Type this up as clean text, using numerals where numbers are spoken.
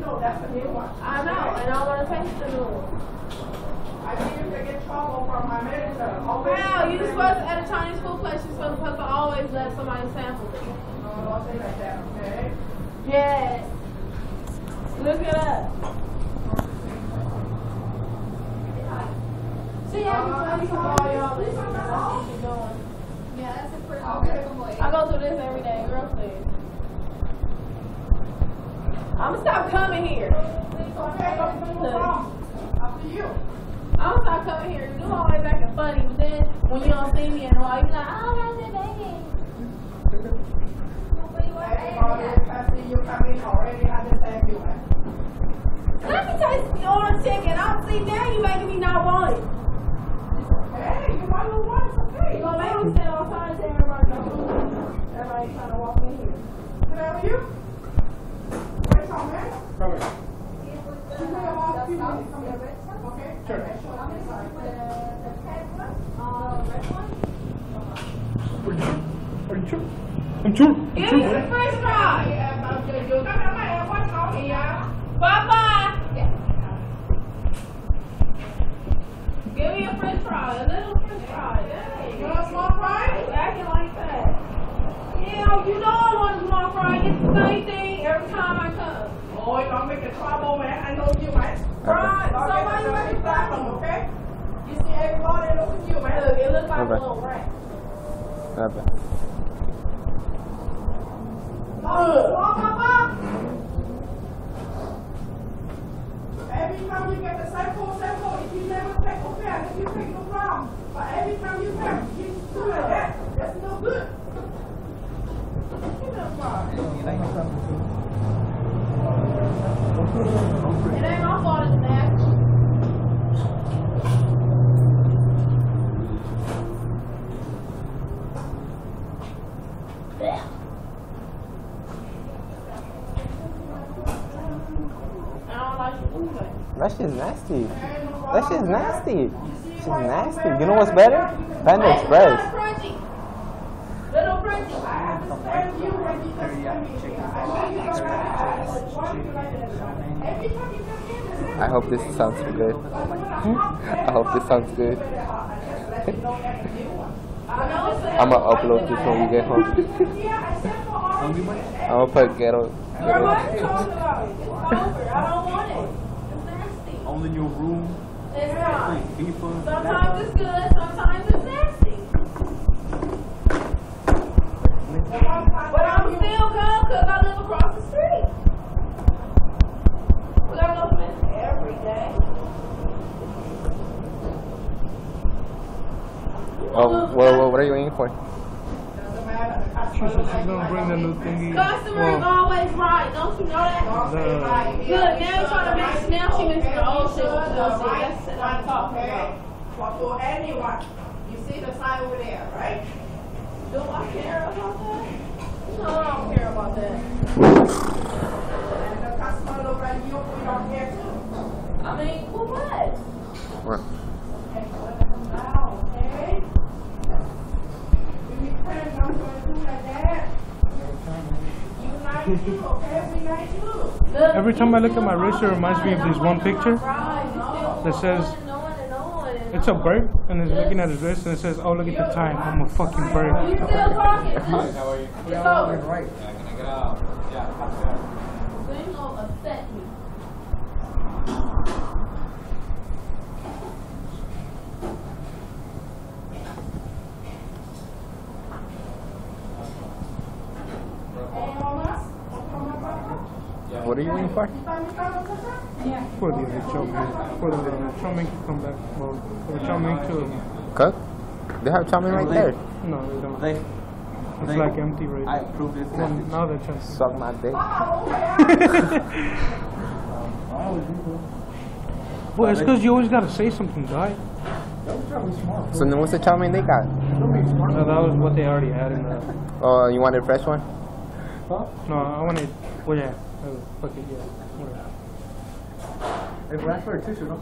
No, that's the new one. I know, and I want to taste the new one. I need to get trouble from my manager. Wow, you supposed to, at a Chinese food place, you're supposed to always let somebody sample it. No, don't say like that, okay? Yes. Look it up. See, everybody can borrow y'all this. That's what you're doing. Yeah, that's a pretty I go through this every day, real quick. I'm gonna stop coming here. Okay, no problem. Up to you. I'm gonna stop coming here. You always acting funny, but then when you don't see me in a while, you're like, oh, that's it, baby. I see you coming already. I just thank you, man. Let me taste the orange chicken. I'll see now you making me not want it. Hey, you want to want it? Okay. You gonna make me stand outside and tell everybody everybody trying to walk in here. Can I have you? Where's your man? Come here. Okay. Sure. I'm sure. Give me some french fries. Bye-bye. Give me a french fry, a little french fry. You want a small fry? Acting like that. Yeah, you know I want a small fry. It's the same thing every time I come. Oh, you don't make a trouble, man. I know you, man. Right. So why you making problem, fun? okay? You see everybody look at you, man. Look, it looks like Okay. a little rat. Okay. Every time you get the sample, if you never take offense, if you take no problem. But every time you take, you do like that. That's no good. Get that far. It ain't my fault it's nasty. That shit's nasty. That shit's nasty. Shit's nasty. You know what's better? Panda Express. Crunchy. Little crunchy. I understand you when you just tell me. I know you don't every time you come in, the same. I hope this sounds good. I hope this sounds good. I'm gonna upload this when we get home. I'm gonna put Ghetto. Girl, what are you talking about? It's over. I don't want it. It's nasty. Only in your room. It's not. FIFA. Sometimes it's good, sometimes it's nasty. But I'm still good because I live across the street. We gotta go to Smith every day. Oh, what are you waiting for? She said she's gonna bring the new thingy. Customer is always right, don't you know that? Good, now you're trying to mix, now she mixing the old shit with the new shit. That's what I'm talking about. For anyone. You see the sign over there, right? Do I care about that? No, I don't care about that. And the customer look like you, we don't care too. I mean, for what? What? Okay, so let them down, okay? We pretend I'm going to do like that. You like you, okay? We like you. Every time I look at my wrist, it reminds me of this one picture that says it's a bird and it's looking at his wrist and it says, "Oh, look at the time. I'm a fucking bird." You still talking? How are you? It's over. Right. Yeah, can I get out? Yeah, copy that. So you gonna upset me. What are you waiting for? For the chow mein. For the chow mein to come back. Well, for the chow mein to... Cook? They have chow mein right there. No, they don't. It's like empty right now. I approve this Well, message. now they're checking. Suck my dick. Well, it's because you always gotta say something, guy. So then what's the chow mein they got? No, that was what they already had in the... Oh, you wanted a fresh one? No, I wanted... Well, yeah. Fuck it, yeah. Hey, but that's for a tissue, no?